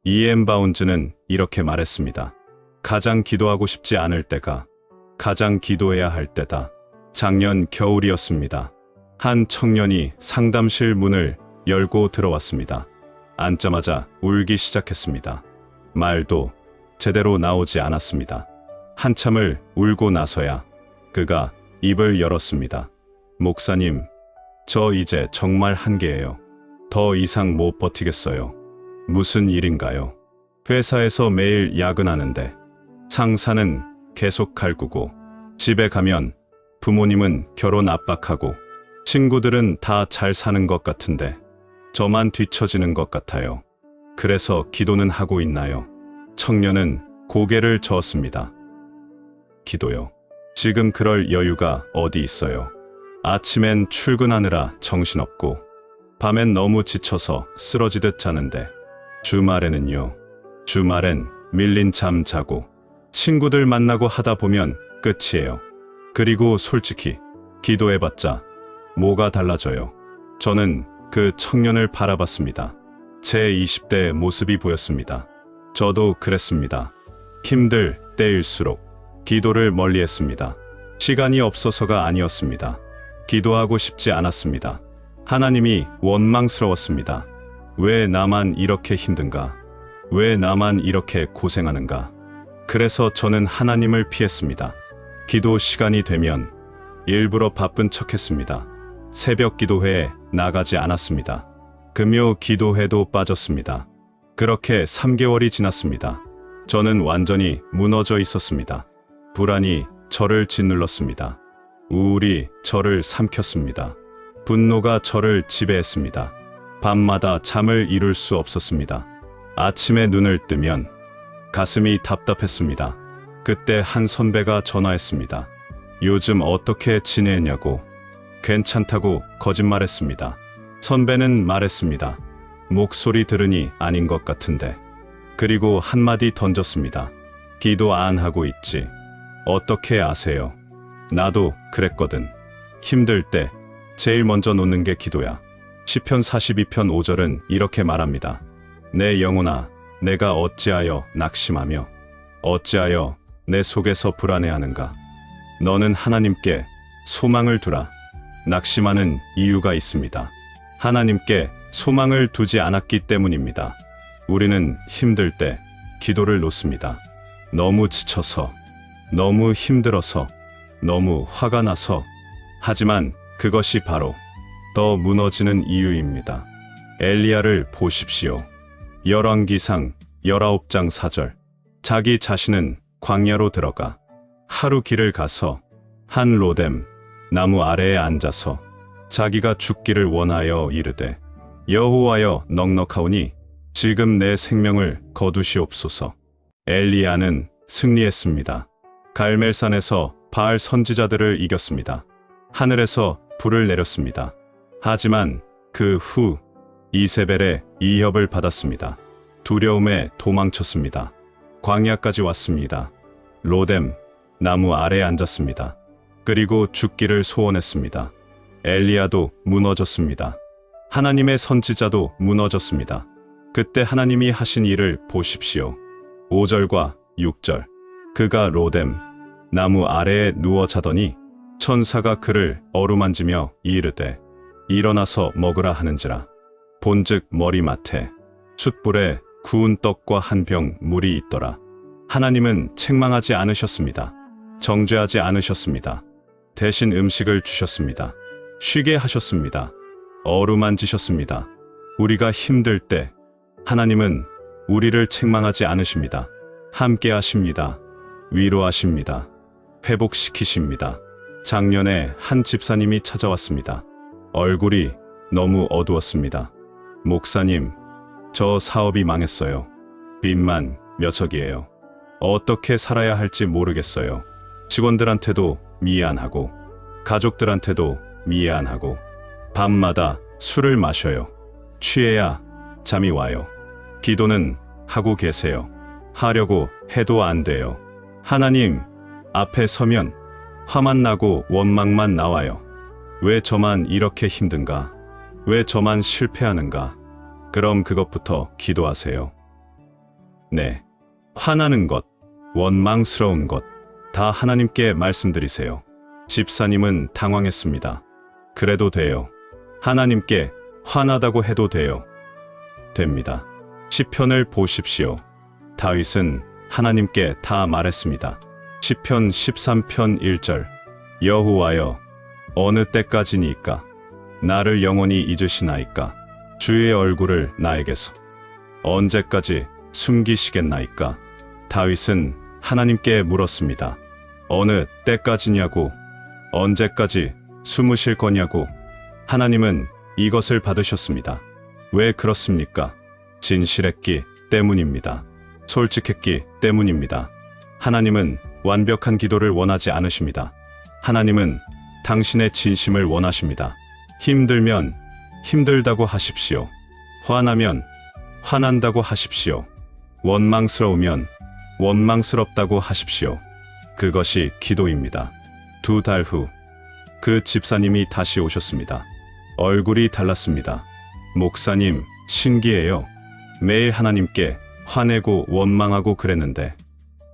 E.M. 바운즈는 이렇게 말했습니다. 가장 기도하고 싶지 않을 때가 가장 기도해야 할 때다. 작년 겨울이었습니다. 한 청년이 상담실 문을 열고 들어왔습니다. 앉자마자 울기 시작했습니다. 말도 제대로 나오지 않았습니다. 한참을 울고 나서야 그가 입을 열었습니다. 목사님, 저 이제 정말 한계예요. 더 이상 못 버티겠어요. 무슨 일인가요? 회사에서 매일 야근하는데 상사는 계속 갈구고 집에 가면 부모님은 결혼 압박하고 친구들은 다 잘 사는 것 같은데 저만 뒤처지는 것 같아요. 그래서 기도는 하고 있나요? 청년은 고개를 저었습니다. 기도요. 지금 그럴 여유가 어디 있어요. 아침엔 출근하느라 정신없고 밤엔 너무 지쳐서 쓰러지듯 자는데 주말에는요. 주말엔 밀린 잠 자고 친구들 만나고 하다 보면 끝이에요. 그리고 솔직히 기도해봤자 뭐가 달라져요. 저는 그 청년을 바라봤습니다. 제 20대의 모습이 보였습니다. 저도 그랬습니다. 힘들 때일수록 기도를 멀리했습니다. 시간이 없어서가 아니었습니다. 기도하고 싶지 않았습니다. 하나님이 원망스러웠습니다. 왜 나만 이렇게 힘든가? 왜 나만 이렇게 고생하는가? 그래서 저는 하나님을 피했습니다. 기도 시간이 되면 일부러 바쁜 척했습니다. 새벽 기도회에 나가지 않았습니다. 금요 기도회도 빠졌습니다. 그렇게 3개월이 지났습니다. 저는 완전히 무너져 있었습니다. 불안이 저를 짓눌렀습니다. 우울이 저를 삼켰습니다. 분노가 저를 지배했습니다. 밤마다 잠을 이룰 수 없었습니다. 아침에 눈을 뜨면 가슴이 답답했습니다. 그때 한 선배가 전화했습니다. 요즘 어떻게 지내냐고. 괜찮다고 거짓말했습니다. 선배는 말했습니다. 목소리 들으니 아닌 것 같은데. 그리고 한마디 던졌습니다. 기도 안 하고 있지. 어떻게 아세요? 나도 그랬거든. 힘들 때 제일 먼저 놓는 게 기도야. 시편 42편 5절은 이렇게 말합니다. 내 영혼아, 내가 어찌하여 낙심하며 어찌하여 내 속에서 불안해하는가. 너는 하나님께 소망을 두라. 낙심하는 이유가 있습니다. 하나님께 소망을 두지 않았기 때문입니다. 우리는 힘들 때 기도를 놓습니다. 너무 지쳐서, 너무 힘들어서, 너무 화가 나서. 하지만 그것이 바로 더 무너지는 이유입니다. 엘리야를 보십시오. 열왕기상 19장 4절. 자기 자신은 광야로 들어가 하루 길을 가서 한 로뎀 나무 아래에 앉아서 자기가 죽기를 원하여 이르되 여호와여 넉넉하오니 지금 내 생명을 거두시옵소서. 엘리야는 승리했습니다. 갈멜산에서 바알 선지자들을 이겼습니다. 하늘에서 불을 내렸습니다. 하지만 그 후 이세벨의 이협을 받았습니다. 두려움에 도망쳤습니다. 광야까지 왔습니다. 로뎀 나무 아래에 앉았습니다. 그리고 죽기를 소원했습니다. 엘리야도 무너졌습니다. 하나님의 선지자도 무너졌습니다. 그때 하나님이 하신 일을 보십시오. 5절과 6절. 그가 로뎀 나무 아래에 누워 자더니 천사가 그를 어루만지며 이르되 일어나서 먹으라 하는지라. 본즉 머리맡에 숯불에 구운 떡과 한 병 물이 있더라. 하나님은 책망하지 않으셨습니다. 정죄하지 않으셨습니다. 대신 음식을 주셨습니다. 쉬게 하셨습니다. 어루만지셨습니다. 우리가 힘들 때 하나님은 우리를 책망하지 않으십니다. 함께 하십니다. 위로하십니다. 회복시키십니다. 작년에 한 집사님이 찾아왔습니다. 얼굴이 너무 어두웠습니다. 목사님, 저 사업이 망했어요. 빚만 몇억이에요. 어떻게 살아야 할지 모르겠어요. 직원들한테도 미안하고 가족들한테도 미안하고 밤마다 술을 마셔요. 취해야 잠이 와요. 기도는 하고 계세요. 하려고 해도 안 돼요. 하나님 앞에 서면 화만 나고 원망만 나와요. 왜 저만 이렇게 힘든가? 왜 저만 실패하는가? 그럼 그것부터 기도하세요. 네. 화나는 것, 원망스러운 것, 다 하나님께 말씀드리세요. 집사님은 당황했습니다. 그래도 돼요. 하나님께 화나다고 해도 돼요. 됩니다. 시편을 보십시오. 다윗은 하나님께 다 말했습니다. 시편 13편 1절. 여호와여, 어느 때까지니까 나를 영원히 잊으시나이까? 주의 얼굴을 나에게서 언제까지 숨기시겠나이까? 다윗은 하나님께 물었습니다. 어느 때까지냐고, 언제까지 숨으실 거냐고. 하나님은 이것을 받으셨습니다. 왜 그렇습니까? 진실했기 때문입니다. 솔직했기 때문입니다. 하나님은 완벽한 기도를 원하지 않으십니다. 하나님은 당신의 진심을 원하십니다. 힘들면 힘들다고 하십시오. 화나면 화난다고 하십시오. 원망스러우면 원망스럽다고 하십시오. 그것이 기도입니다. 2달 후, 그 집사님이 다시 오셨습니다. 얼굴이 달랐습니다. 목사님, 신기해요. 매일 하나님께 화내고 원망하고 그랬는데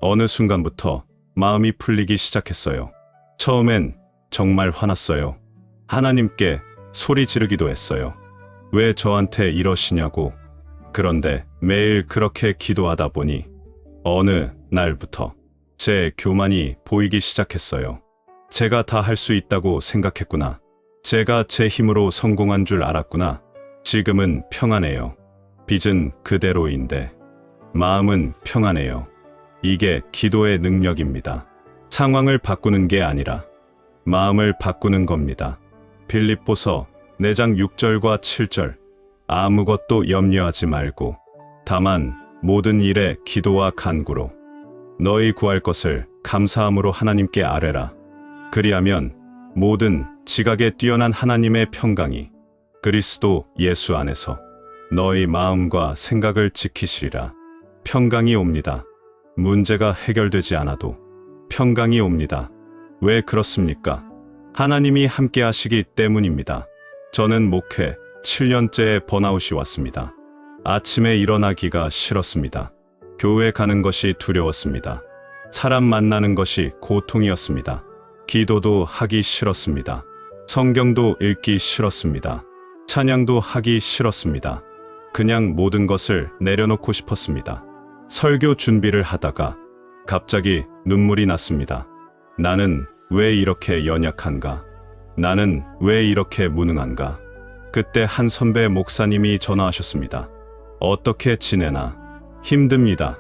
어느 순간부터 마음이 풀리기 시작했어요. 처음엔 정말 화났어요. 하나님께 소리 지르기도 했어요. 왜 저한테 이러시냐고. 그런데 매일 그렇게 기도하다 보니 어느 날부터 제 교만이 보이기 시작했어요. 제가 다 할 수 있다고 생각했구나. 제가 제 힘으로 성공한 줄 알았구나. 지금은 평안해요. 빚은 그대로인데 마음은 평안해요. 이게 기도의 능력입니다. 상황을 바꾸는 게 아니라 마음을 바꾸는 겁니다. 빌립보서 4장 6절과 7절. 아무것도 염려하지 말고 다만 모든 일에 기도와 간구로 너희 구할 것을 감사함으로 하나님께 아뢰라. 그리하면 모든 지각에 뛰어난 하나님의 평강이 그리스도 예수 안에서 너희 마음과 생각을 지키시리라. 평강이 옵니다. 문제가 해결되지 않아도 평강이 옵니다. 왜 그렇습니까? 하나님이 함께 하시기 때문입니다. 저는 목회 7년째의 번아웃이 왔습니다. 아침에 일어나기가 싫었습니다. 교회 가는 것이 두려웠습니다. 사람 만나는 것이 고통이었습니다. 기도도 하기 싫었습니다. 성경도 읽기 싫었습니다. 찬양도 하기 싫었습니다. 그냥 모든 것을 내려놓고 싶었습니다. 설교 준비를 하다가 갑자기 눈물이 났습니다. 나는 왜 이렇게 연약한가? 나는 왜 이렇게 무능한가? 그때 한 선배 목사님이 전화하셨습니다. 어떻게 지내나? 힘듭니다.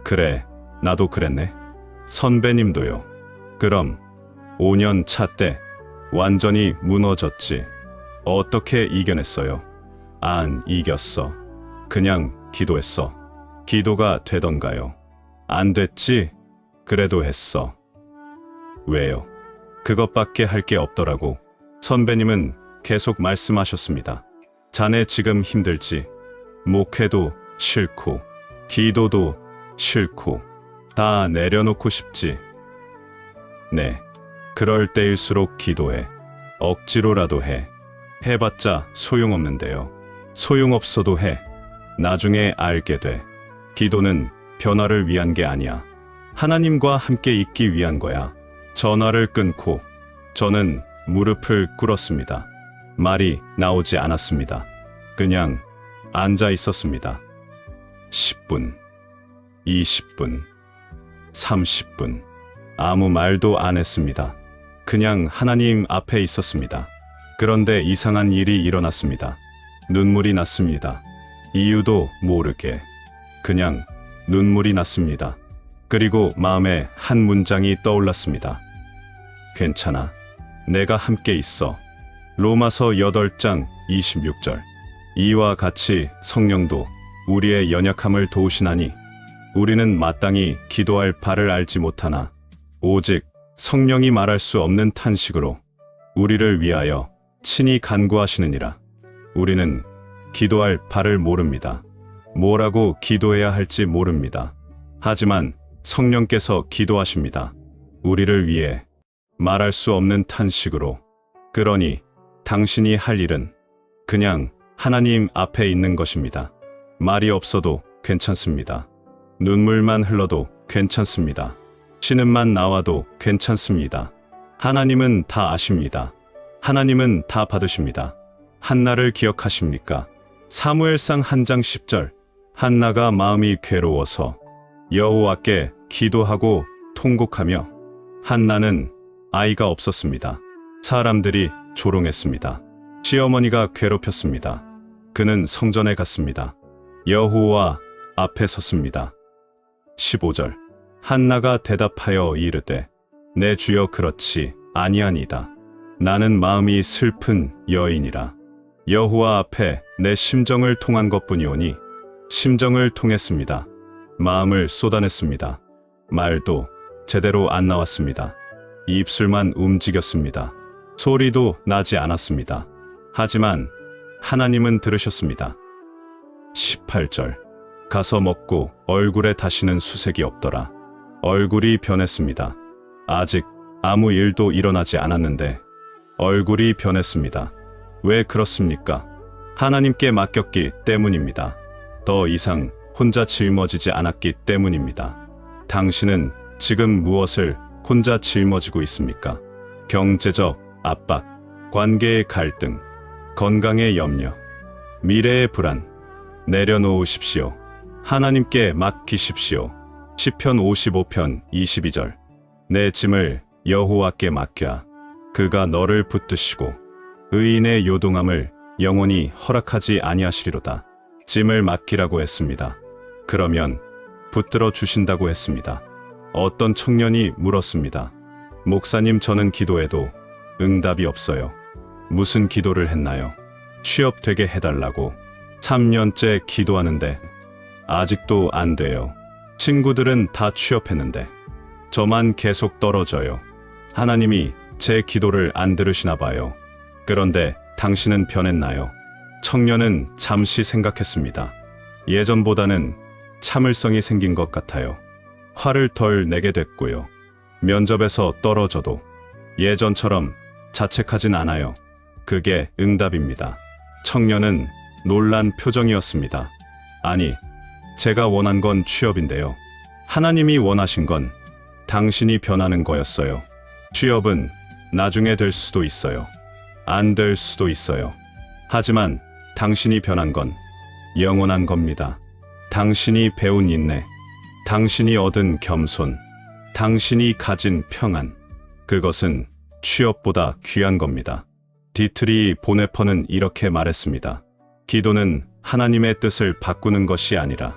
그래, 나도 그랬네. 선배님도요. 그럼 5년 차 때 완전히 무너졌지. 어떻게 이겨냈어요? 안 이겼어. 그냥 기도했어. 기도가 되던가요? 안 됐지? 그래도 했어. 왜요? 그것밖에 할 게 없더라고. 선배님은 계속 말씀하셨습니다. 자네 지금 힘들지? 목회도 싫고 기도도 싫고 다 내려놓고 싶지? 네. 그럴 때일수록 기도해. 억지로라도 해. 해봤자 소용없는데요. 소용없어도 해. 나중에 알게 돼. 기도는 변화를 위한 게 아니야. 하나님과 함께 있기 위한 거야. 전화를 끊고 저는 무릎을 꿇었습니다. 말이 나오지 않았습니다. 그냥 앉아 있었습니다. 10분, 20분, 30분. 아무 말도 안 했습니다. 그냥 하나님 앞에 있었습니다. 그런데 이상한 일이 일어났습니다. 눈물이 났습니다. 이유도 모르게 그냥 눈물이 났습니다. 그리고 마음에 한 문장이 떠올랐습니다. 괜찮아. 내가 함께 있어. 로마서 8장 26절. 이와 같이 성령도 우리의 연약함을 도우시나니 우리는 마땅히 기도할 바를 알지 못하나 오직 성령이 말할 수 없는 탄식으로 우리를 위하여 친히 간구하시느니라. 우리는 기도할 바를 모릅니다. 뭐라고 기도해야 할지 모릅니다. 하지만 성령께서 기도하십니다. 우리를 위해 말할 수 없는 탄식으로. 그러니 당신이 할 일은 그냥 하나님 앞에 있는 것입니다. 말이 없어도 괜찮습니다. 눈물만 흘러도 괜찮습니다. 신음만 나와도 괜찮습니다. 하나님은 다 아십니다. 하나님은 다 받으십니다. 한나를 기억하십니까? 사무엘상 1장 10절. 한나가 마음이 괴로워서 여호와께 기도하고 통곡하며. 한나는 아이가 없었습니다. 사람들이 조롱했습니다. 시어머니가 괴롭혔습니다. 그는 성전에 갔습니다. 여호와 앞에 섰습니다. 15절. 한나가 대답하여 이르되 내 주여 그렇지 아니하니이다. 나는 마음이 슬픈 여인이라. 여호와 앞에 내 심정을 통한 것뿐이오니. 심정을 통했습니다. 마음을 쏟아냈습니다. 말도 제대로 안 나왔습니다. 입술만 움직였습니다. 소리도 나지 않았습니다. 하지만 하나님은 들으셨습니다. 18절. 가서 먹고 얼굴에 다시는 수색이 없더라. 얼굴이 변했습니다. 아직 아무 일도 일어나지 않았는데 얼굴이 변했습니다. 왜 그렇습니까? 하나님께 맡겼기 때문입니다. 더 이상 혼자 짊어지지 않았기 때문입니다. 당신은 지금 무엇을 혼자 짊어지고 있습니까? 경제적 압박, 관계의 갈등, 건강의 염려, 미래의 불안. 내려놓으십시오. 하나님께 맡기십시오. 시편 55편 22절. 내 짐을 여호와께 맡겨. 그가 너를 붙드시고 의인의 요동함을 영원히 허락하지 아니하시리로다. 짐을 맡기라고 했습니다. 그러면 붙들어 주신다고 했습니다. 어떤 청년이 물었습니다. 목사님, 저는 기도해도 응답이 없어요. 무슨 기도를 했나요? 취업 되게 해달라고 3년째 기도하는데 아직도 안 돼요. 친구들은 다 취업했는데 저만 계속 떨어져요. 하나님이 제 기도를 안 들으시나 봐요. 그런데 당신은 변했나요? 청년은 잠시 생각했습니다. 예전보다는 참을성이 생긴 것 같아요. 화를 덜 내게 됐고요. 면접에서 떨어져도 예전처럼 자책하진 않아요. 그게 응답입니다. 청년은 놀란 표정이었습니다. 아니, 제가 원한 건 취업인데요. 하나님이 원하신 건 당신이 변하는 거였어요. 취업은 나중에 될 수도 있어요. 안 될 수도 있어요. 하지만 당신이 변한 건 영원한 겁니다. 당신이 배운 인내, 당신이 얻은 겸손, 당신이 가진 평안, 그것은 취업보다 귀한 겁니다. 디트리 보네퍼는 이렇게 말했습니다. 기도는 하나님의 뜻을 바꾸는 것이 아니라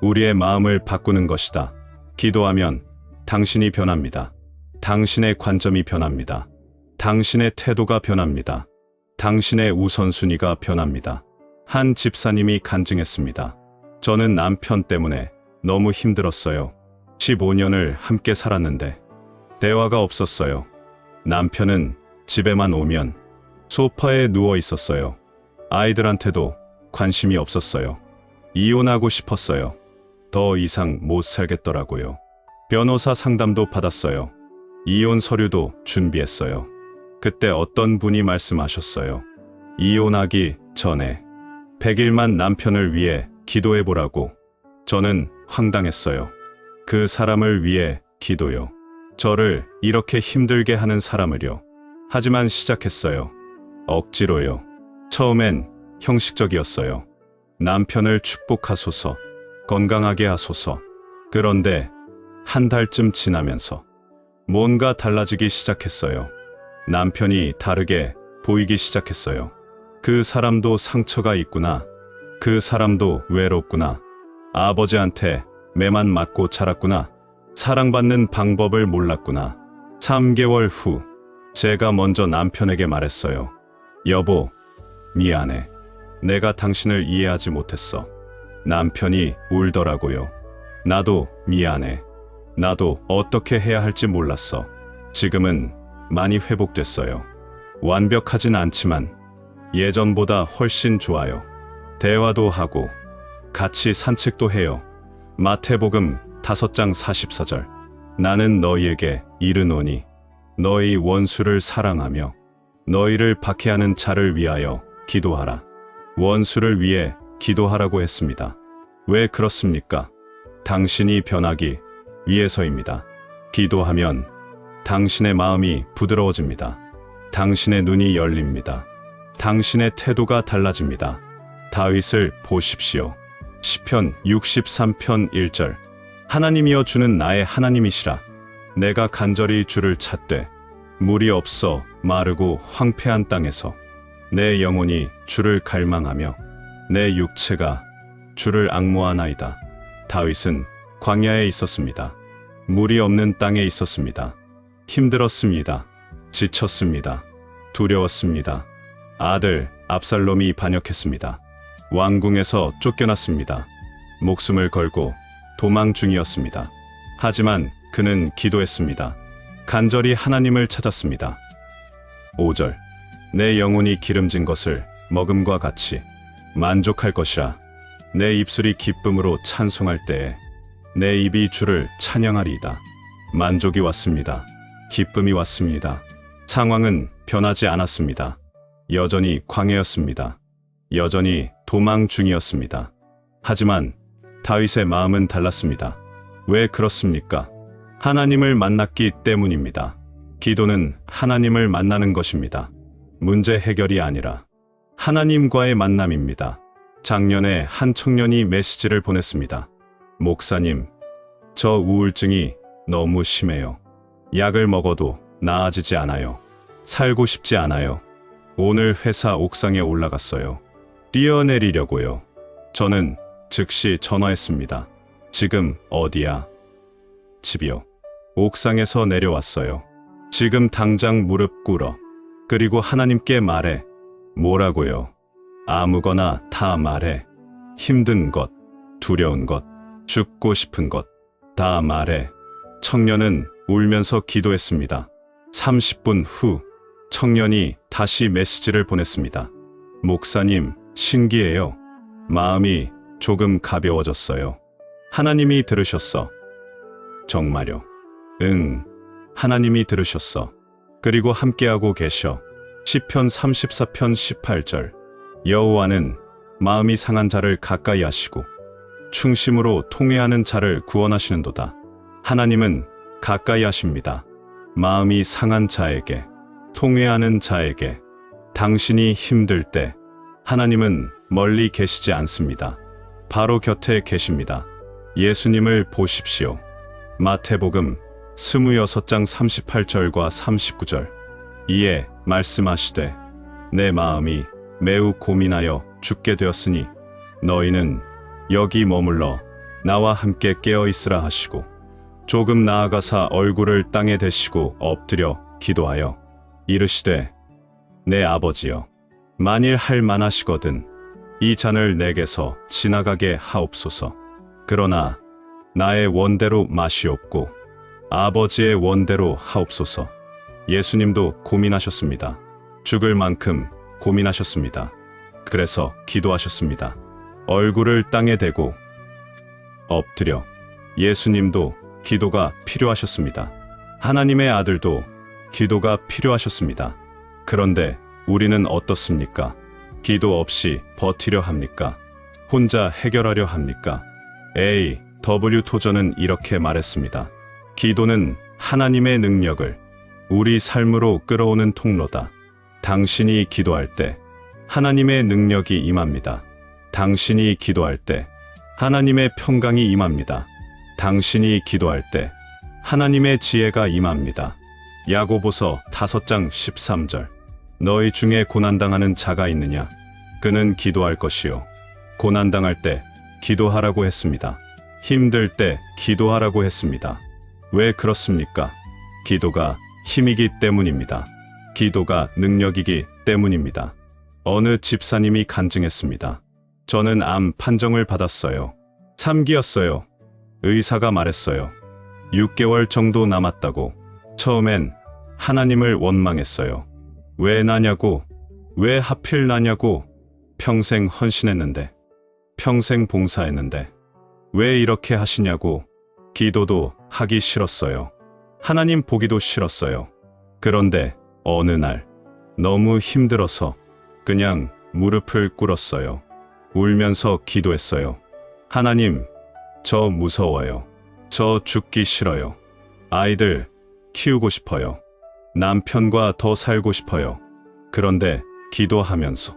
우리의 마음을 바꾸는 것이다. 기도하면 당신이 변합니다. 당신의 관점이 변합니다. 당신의 태도가 변합니다. 당신의 우선순위가 변합니다. 한 집사님이 간증했습니다. 저는 남편 때문에 너무 힘들었어요. 15년을 함께 살았는데 대화가 없었어요. 남편은 집에만 오면 소파에 누워 있었어요. 아이들한테도 관심이 없었어요. 이혼하고 싶었어요. 더 이상 못 살겠더라고요. 변호사 상담도 받았어요. 이혼 서류도 준비했어요. 그때 어떤 분이 말씀하셨어요. 이혼하기 전에 100일만 남편을 위해 기도해보라고. 저는 황당했어요. 그 사람을 위해 기도요. 저를 이렇게 힘들게 하는 사람을요. 하지만 시작했어요. 억지로요. 처음엔 형식적이었어요. 남편을 축복하소서, 건강하게 하소서. 그런데 한 달쯤 지나면서 뭔가 달라지기 시작했어요. 남편이 다르게 보이기 시작했어요. 그 사람도 상처가 있구나. 그 사람도 외롭구나. 아버지한테 매만 맞고 자랐구나. 사랑받는 방법을 몰랐구나. 3개월 후 제가 먼저 남편에게 말했어요. 여보, 미안해. 내가 당신을 이해하지 못했어. 남편이 울더라고요. 나도 미안해. 나도 어떻게 해야 할지 몰랐어. 지금은 많이 회복됐어요. 완벽하진 않지만 예전보다 훨씬 좋아요. 대화도 하고 같이 산책도 해요. 마태복음 5장 44절. 나는 너희에게 이르노니 너희 원수를 사랑하며 너희를 박해하는 자를 위하여 기도하라. 원수를 위해 기도하라고 했습니다. 왜 그렇습니까? 당신이 변하기 위해서입니다. 기도하면 당신의 마음이 부드러워집니다. 당신의 눈이 열립니다. 당신의 태도가 달라집니다. 다윗을 보십시오. 시편 63편 1절. 하나님이여 주는 나의 하나님이시라. 내가 간절히 주를 찾되 물이 없어 마르고 황폐한 땅에서 내 영혼이 주를 갈망하며 내 육체가 주를 앙모하나이다. 다윗은 광야에 있었습니다. 물이 없는 땅에 있었습니다. 힘들었습니다. 지쳤습니다. 두려웠습니다. 아들 압살롬이 반역했습니다. 왕궁에서 쫓겨났습니다. 목숨을 걸고 도망 중이었습니다. 하지만 그는 기도했습니다. 간절히 하나님을 찾았습니다. 5절. 내 영혼이 기름진 것을 먹음과 같이 만족할 것이라. 내 입술이 기쁨으로 찬송할 때에 내 입이 주를 찬양하리이다. 만족이 왔습니다. 기쁨이 왔습니다. 상황은 변하지 않았습니다. 여전히 광야였습니다. 여전히 도망 중이었습니다. 하지만 다윗의 마음은 달랐습니다. 왜 그렇습니까? 하나님을 만났기 때문입니다. 기도는 하나님을 만나는 것입니다. 문제 해결이 아니라 하나님과의 만남입니다. 작년에 한 청년이 메시지를 보냈습니다. 목사님, 저 우울증이 너무 심해요. 약을 먹어도 나아지지 않아요. 살고 싶지 않아요. 오늘 회사 옥상에 올라갔어요. 뛰어내리려고요. 저는 즉시 전화했습니다. 지금 어디야? 집이요. 옥상에서 내려왔어요. 지금 당장 무릎 꿇어. 그리고 하나님께 말해. 뭐라고요? 아무거나 다 말해. 힘든 것, 두려운 것, 죽고 싶은 것, 다 말해. 청년은 울면서 기도했습니다. 30분 후, 청년이 다시 메시지를 보냈습니다. 목사님, 신기해요. 마음이 조금 가벼워졌어요. 하나님이 들으셨어. 정말요? 응, 하나님이 들으셨어. 그리고 함께하고 계셔. 시편 34편 18절. 여호와는 마음이 상한 자를 가까이 하시고 충심으로 통회하는 자를 구원하시는도다. 하나님은 가까이 하십니다. 마음이 상한 자에게, 통회하는 자에게. 당신이 힘들 때 하나님은 멀리 계시지 않습니다. 바로 곁에 계십니다. 예수님을 보십시오. 마태복음 26장 38절과 39절. 이에 말씀하시되 내 마음이 매우 고민하여 죽게 되었으니 너희는 여기 머물러 나와 함께 깨어 있으라 하시고 조금 나아가사 얼굴을 땅에 대시고 엎드려 기도하여 이르시되 내 아버지여, 만일 할 만하시거든 이 잔을 내게서 지나가게 하옵소서. 그러나 나의 원대로 마시옵고 아버지의 원대로 하옵소서. 예수님도 고민하셨습니다. 죽을 만큼 고민하셨습니다. 그래서 기도하셨습니다. 얼굴을 땅에 대고 엎드려. 예수님도 기도가 필요하셨습니다. 하나님의 아들도 기도가 필요하셨습니다. 그런데 우리는 어떻습니까? 기도 없이 버티려 합니까? 혼자 해결하려 합니까? A.W. 토저는 이렇게 말했습니다. 기도는 하나님의 능력을 우리 삶으로 끌어오는 통로다. 당신이 기도할 때 하나님의 능력이 임합니다. 당신이 기도할 때 하나님의 평강이 임합니다. 당신이 기도할 때 하나님의 지혜가 임합니다. 야고보서 5장 13절. 너희 중에 고난당하는 자가 있느냐? 그는 기도할 것이요. 고난당할 때 기도하라고 했습니다. 힘들 때 기도하라고 했습니다. 왜 그렇습니까? 기도가 힘이기 때문입니다. 기도가 능력이기 때문입니다. 어느 집사님이 간증했습니다. 저는 암 판정을 받았어요. 3기였어요. 의사가 말했어요. 6개월 정도 남았다고. 처음엔 하나님을 원망했어요. 왜 나냐고, 왜 하필 나냐고. 평생 헌신했는데, 평생 봉사했는데 왜 이렇게 하시냐고. 기도도 하기 싫었어요. 하나님 보기도 싫었어요. 그런데 어느 날 너무 힘들어서 그냥 무릎을 꿇었어요. 울면서 기도했어요. 하나님, 저 무서워요. 저 죽기 싫어요. 아이들 키우고 싶어요. 남편과 더 살고 싶어요. 그런데 기도하면서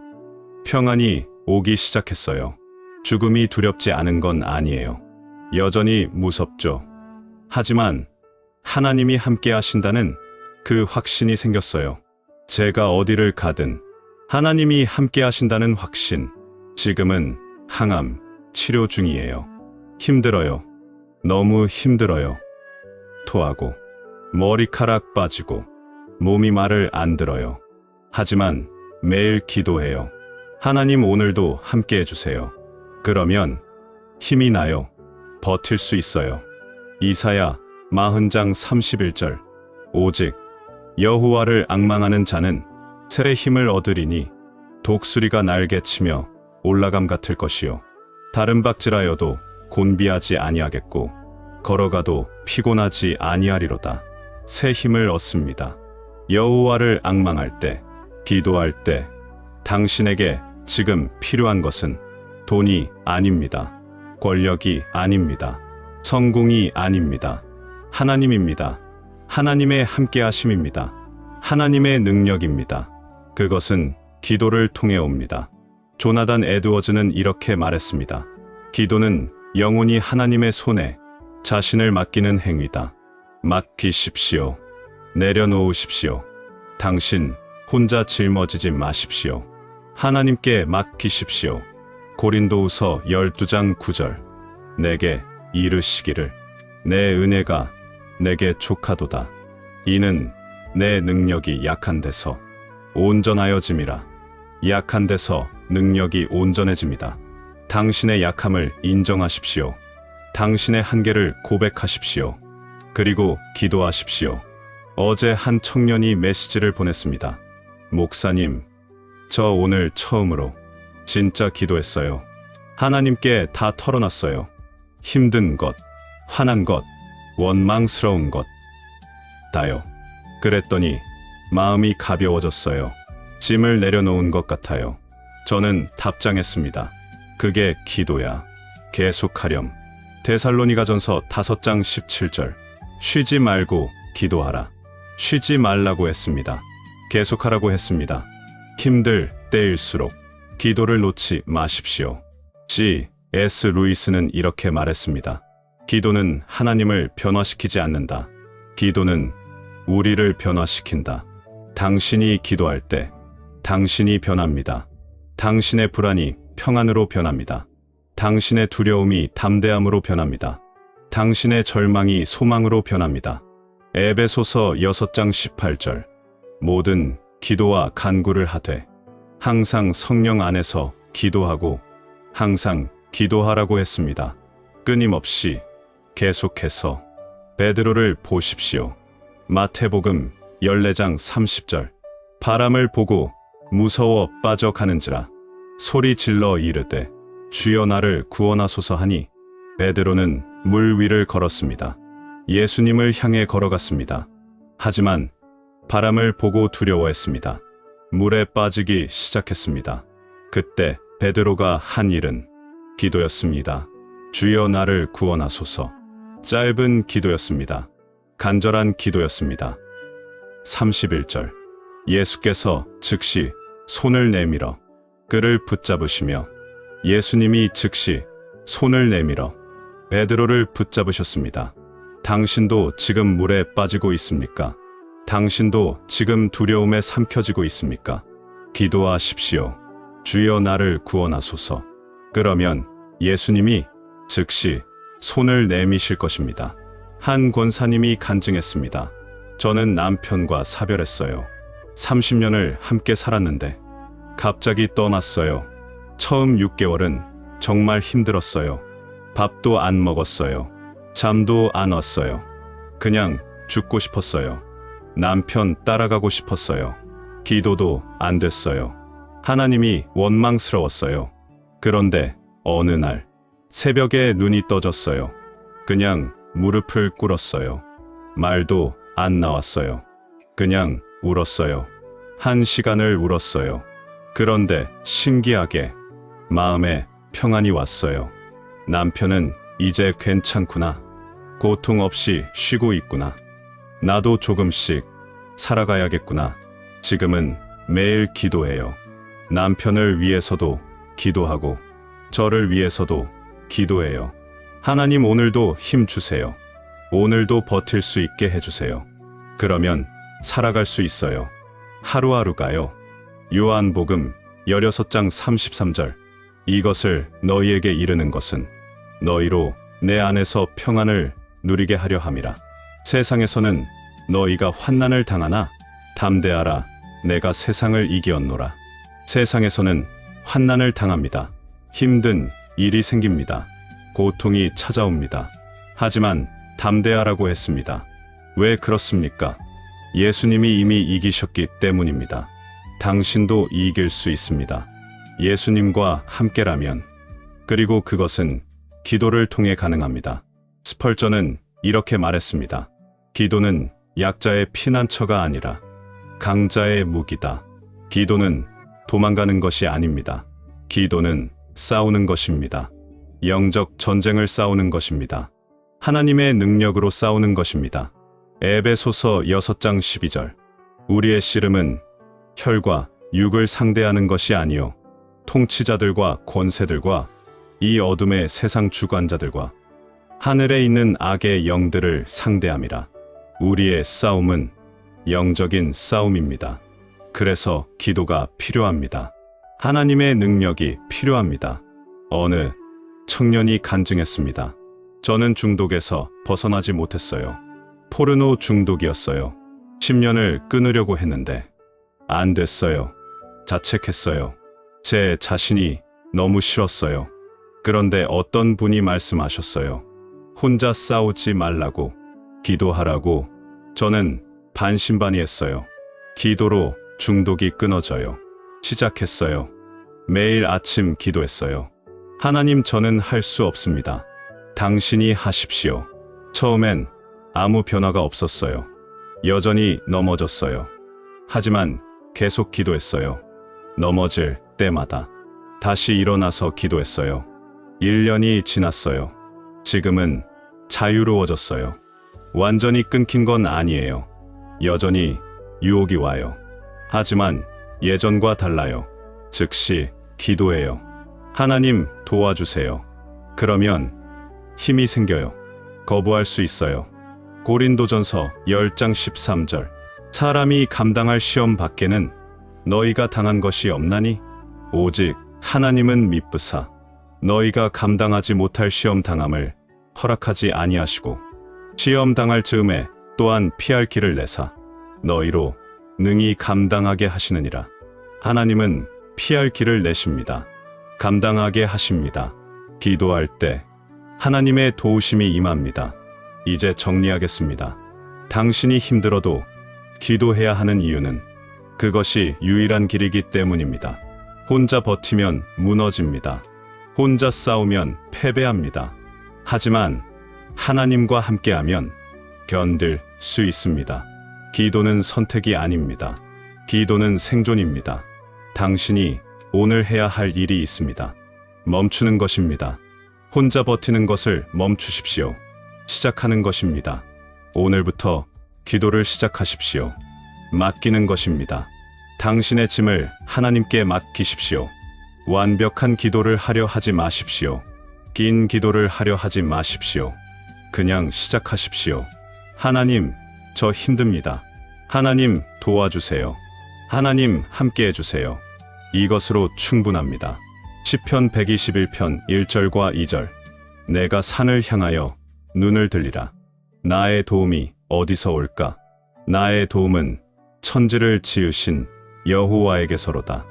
평안이 오기 시작했어요. 죽음이 두렵지 않은 건 아니에요. 여전히 무섭죠. 하지만 하나님이 함께 하신다는 그 확신이 생겼어요. 제가 어디를 가든 하나님이 함께 하신다는 확신. 지금은 항암 치료 중이에요. 힘들어요. 너무 힘들어요. 토하고 머리카락 빠지고 몸이 말을 안 들어요. 하지만 매일 기도해요. 하나님 오늘도 함께 해주세요. 그러면 힘이 나요. 버틸 수 있어요. 이사야 40장 31절. 오직 여호와를 앙망하는 자는 새 힘을 얻으리니 독수리가 날개치며 올라감 같을 것이요. 다른 박질하여도 곤비하지 아니하겠고 걸어가도 피곤하지 아니하리로다. 새 힘을 얻습니다. 여호와를 앙망할 때, 기도할 때 당신에게 지금 필요한 것은 돈이 아닙니다. 권력이 아닙니다. 성공이 아닙니다. 하나님입니다. 하나님의 함께하심입니다. 하나님의 능력입니다. 그것은 기도를 통해 옵니다. 조나단 에드워즈는 이렇게 말했습니다. 기도는 영원히 하나님의 손에 자신을 맡기는 행위다. 맡기십시오. 내려놓으십시오. 당신 혼자 짊어지지 마십시오. 하나님께 맡기십시오. 고린도후서 12장 9절. 내게 이르시기를 내 은혜가 내게 족하도다. 이는 내 능력이 약한 데서 온전하여짐이라. 약한 데서 능력이 온전해집니다. 당신의 약함을 인정하십시오. 당신의 한계를 고백하십시오. 그리고 기도하십시오. 어제 한 청년이 메시지를 보냈습니다. 목사님, 저 오늘 처음으로 진짜 기도했어요. 하나님께 다 털어놨어요. 힘든 것, 화난 것, 원망스러운 것 다요. 그랬더니 마음이 가벼워졌어요. 짐을 내려놓은 것 같아요. 저는 답장했습니다. 그게 기도야. 계속하렴. 데살로니가전서 5장 17절. 쉬지 말고 기도하라. 쉬지 말라고 했습니다. 계속하라고 했습니다. 힘들 때일수록 기도를 놓지 마십시오. C.S. 루이스는 이렇게 말했습니다. 기도는 하나님을 변화시키지 않는다. 기도는 우리를 변화시킨다. 당신이 기도할 때 당신이 변합니다. 당신의 불안이 평안으로 변합니다. 당신의 두려움이 담대함으로 변합니다. 당신의 절망이 소망으로 변합니다. 에베소서 6장 18절. 모든 기도와 간구를 하되 항상 성령 안에서 기도하고 항상 기도하라고 했습니다. 끊임없이 계속해서 베드로를 보십시오. 마태복음 14장 30절. 바람을 보고 무서워 빠져가는지라 소리 질러 이르되 주여 나를 구원하소서 하니 베드로는 물 위를 걸었습니다. 예수님을 향해 걸어갔습니다. 하지만 바람을 보고 두려워했습니다. 물에 빠지기 시작했습니다. 그때 베드로가 한 일은 기도였습니다. 주여 나를 구원하소서. 짧은 기도였습니다. 간절한 기도였습니다. 31절. 예수께서 즉시 손을 내밀어 그를 붙잡으시며 예수님이 즉시 손을 내밀어 베드로를 붙잡으셨습니다. 당신도 지금 물에 빠지고 있습니까? 당신도 지금 두려움에 삼켜지고 있습니까? 기도하십시오. 주여 나를 구원하소서. 그러면 예수님이 즉시 손을 내미실 것입니다. 한 권사님이 간증했습니다. 저는 남편과 사별했어요. 30년을 함께 살았는데 갑자기 떠났어요. 처음 6개월은 정말 힘들었어요. 밥도 안 먹었어요. 잠도 안 왔어요. 그냥 죽고 싶었어요. 남편 따라가고 싶었어요. 기도도 안 됐어요. 하나님이 원망스러웠어요. 그런데 어느 날 새벽에 눈이 떠졌어요. 그냥 무릎을 꿇었어요. 말도 안 나왔어요. 그냥 울었어요. 1시간을 울었어요. 그런데 신기하게 마음에 평안이 왔어요. 남편은 이제 괜찮구나. 고통 없이 쉬고 있구나. 나도 조금씩 살아가야겠구나. 지금은 매일 기도해요. 남편을 위해서도 기도하고 저를 위해서도 기도해요. 하나님 오늘도 힘 주세요. 오늘도 버틸 수 있게 해주세요. 그러면 살아갈 수 있어요. 하루하루가요. 요한복음 16장 33절. 이것을 너희에게 이르는 것은 너희로 내 안에서 평안을 누리게 하려 함이라. 세상에서는 너희가 환난을 당하나 담대하라. 내가 세상을 이기었노라. 세상에서는 환난을 당합니다. 힘든 일이 생깁니다. 고통이 찾아옵니다. 하지만 담대하라고 했습니다. 왜 그렇습니까? 예수님이 이미 이기셨기 때문입니다. 당신도 이길 수 있습니다. 예수님과 함께라면. 그리고 그것은 기도를 통해 가능합니다. 스펄전은 이렇게 말했습니다. 기도는 약자의 피난처가 아니라 강자의 무기다. 기도는 도망가는 것이 아닙니다. 기도는 싸우는 것입니다. 영적 전쟁을 싸우는 것입니다. 하나님의 능력으로 싸우는 것입니다. 에베소서 6장 12절. 우리의 씨름은 혈과 육을 상대하는 것이 아니요 통치자들과 권세들과 이 어둠의 세상 주관자들과 하늘에 있는 악의 영들을 상대함이라. 우리의 싸움은 영적인 싸움입니다. 그래서 기도가 필요합니다. 하나님의 능력이 필요합니다. 어느 청년이 간증했습니다. 저는 중독에서 벗어나지 못했어요. 포르노 중독이었어요. 10년을 끊으려고 했는데 안 됐어요. 자책했어요. 제 자신이 너무 싫었어요. 그런데 어떤 분이 말씀하셨어요. 혼자 싸우지 말라고, 기도하라고. 저는 반신반의했어요. 기도로 중독이 끊어져요. 시작했어요. 매일 아침 기도했어요. 하나님, 저는 할 수 없습니다. 당신이 하십시오. 처음엔 아무 변화가 없었어요. 여전히 넘어졌어요. 하지만 계속 기도했어요. 넘어질 때마다 다시 일어나서 기도했어요. 1년이 지났어요. 지금은 자유로워졌어요. 완전히 끊긴 건 아니에요. 여전히 유혹이 와요. 하지만 예전과 달라요. 즉시 기도해요. 하나님 도와주세요. 그러면 힘이 생겨요. 거부할 수 있어요. 고린도전서 10장 13절. 사람이 감당할 시험 밖에는 너희가 당한 것이 없나니 오직 하나님은 미쁘사 너희가 감당하지 못할 시험 당함을 허락하지 아니하시고 시험 당할 즈음에 또한 피할 길을 내사 너희로 능히 감당하게 하시느니라. 하나님은 피할 길을 내십니다. 감당하게 하십니다. 기도할 때 하나님의 도우심이 임합니다. 이제 정리하겠습니다. 당신이 힘들어도 기도해야 하는 이유는 그것이 유일한 길이기 때문입니다. 혼자 버티면 무너집니다. 혼자 싸우면 패배합니다. 하지만 하나님과 함께하면 견딜 수 있습니다. 기도는 선택이 아닙니다. 기도는 생존입니다. 당신이 오늘 해야 할 일이 있습니다. 멈추는 것입니다. 혼자 버티는 것을 멈추십시오. 시작하는 것입니다. 오늘부터 기도를 시작하십시오. 맡기는 것입니다. 당신의 짐을 하나님께 맡기십시오. 완벽한 기도를 하려 하지 마십시오. 긴 기도를 하려 하지 마십시오. 그냥 시작하십시오. 하나님, 저 힘듭니다. 하나님, 도와주세요. 하나님, 함께 해주세요. 이것으로 충분합니다. 시편 121편 1절과 2절. 내가 산을 향하여 눈을 들리라. 나의 도움이 어디서 올까? 나의 도움은 천지를 지으신 여호와에게서로다.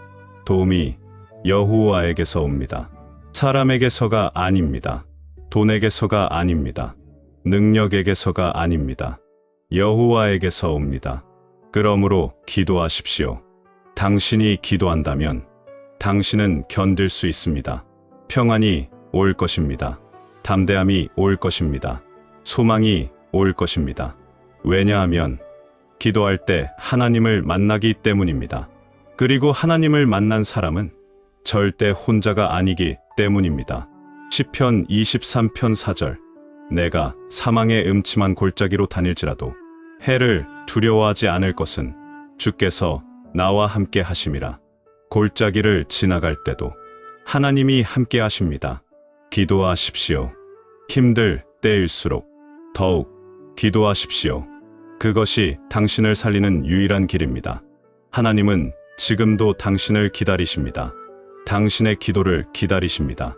도움이 여호와에게서 옵니다. 사람에게서가 아닙니다. 돈에게서가 아닙니다. 능력에게서가 아닙니다. 여호와에게서 옵니다. 그러므로 기도하십시오. 당신이 기도한다면 당신은 견딜 수 있습니다. 평안이 올 것입니다. 담대함이 올 것입니다. 소망이 올 것입니다. 왜냐하면 기도할 때 하나님을 만나기 때문입니다. 그리고 하나님을 만난 사람은 절대 혼자가 아니기 때문입니다. 시편 23편 4절. 내가 사망의 음침한 골짜기로 다닐지라도 해를 두려워하지 않을 것은 주께서 나와 함께 하심이라. 골짜기를 지나갈 때도 하나님이 함께 하십니다. 기도하십시오. 힘들 때일수록 더욱 기도하십시오. 그것이 당신을 살리는 유일한 길입니다. 하나님은 지금도 당신을 기다리십니다. 당신의 기도를 기다리십니다.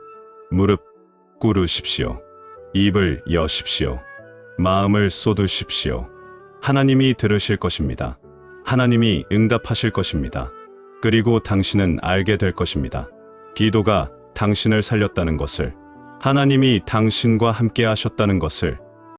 무릎 꿇으십시오. 입을 여십시오. 마음을 쏟으십시오. 하나님이 들으실 것입니다. 하나님이 응답하실 것입니다. 그리고 당신은 알게 될 것입니다. 기도가 당신을 살렸다는 것을, 하나님이 당신과 함께 하셨다는 것을,